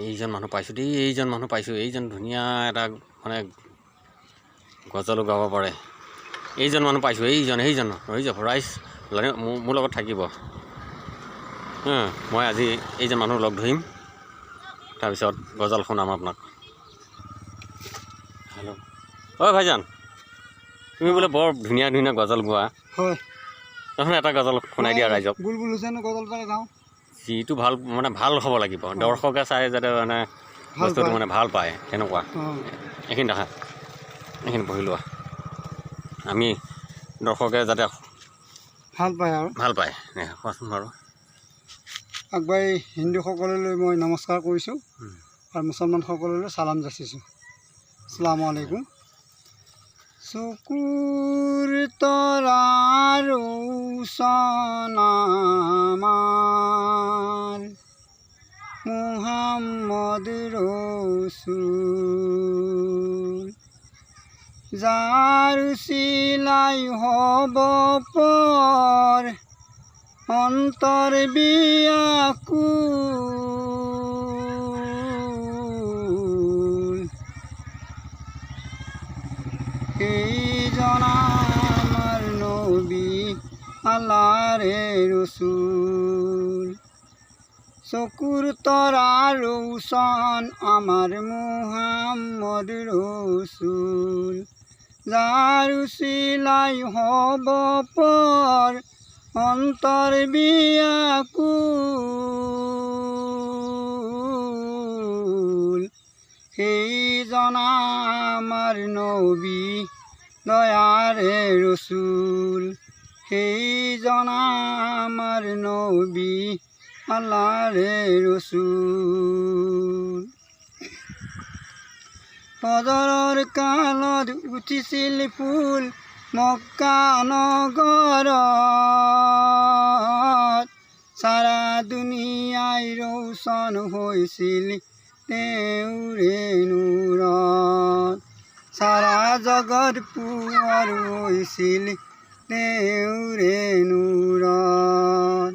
এইজন মানুহ পাইছোঁ দেই, এইজন মানুহ পাইছোঁ। এইজন ধুনীয়া এটা মানে গজলো গাব পাৰে। এইজন মানুহ পাইছোঁ, এইজন হৈ যাব ৰাইজ মোৰ লগত থাকিব। মই আজি এইজন মানুহ লগ ধৰিম, তাৰপিছত গজল শুনাম আপোনাক। হেল্ল', অ' ভাইজান, তুমি বোলে বৰ ধুনীয়া ধুনীয়া গজল গোৱা। হয়, তখন এটা গজল শুনাই দিয়া ৰাইজক। বুলবুল হুছেইনৰ গজল এটা গাওঁ। যিটো ভাল মানে ভাল হ'ব লাগিব, দৰ্শকে চাই যাতে মানে বস্তুটো মানে ভাল পায় তেনেকুৱা। এইখিনি দেখা, এইখিনি পঢ়ি লোৱা, আমি দৰ্শকে যাতে ভাল পায় আৰু ভাল পায়। কোৱাচোন বাৰু। আগবাঢ়ি হিন্দুসকললৈ মই নমস্কাৰ কৰিছোঁ আৰু মুছলমানসকললৈ চালাম যাচিছোঁ। আসসালামু আলাইকুম। চকুৰ তৰাৰ ৰোশন আমাৰ মুহাম্মদ ৰচুল, যাৰ চিলাই হ'ব পৰ অন্তৰ ব্যাকুল। এইজন আমাৰ নবী আল্লাহৰে ৰচুল, চকুৰ তৰা ৰোশন আমাৰ মুহাম্মদ ৰচুল, যাৰ চিলাই হ'ব পৰ অন্তৰ ব্যাকুল। সেইজন আমাৰ নবী দয়াৰে ৰচুল, সেইজন আমাৰ নবী আল্লাহৰে ৰচুল। ফজৰৰ কালত উঠিছিল ফুল মক্কা নগৰত, সাৰা দুনিয়াই ৰোশন হৈছিল তেওঁৰে নূৰত, সাৰা জগত পোহৰ হৈছিল তেওঁৰে নূৰত।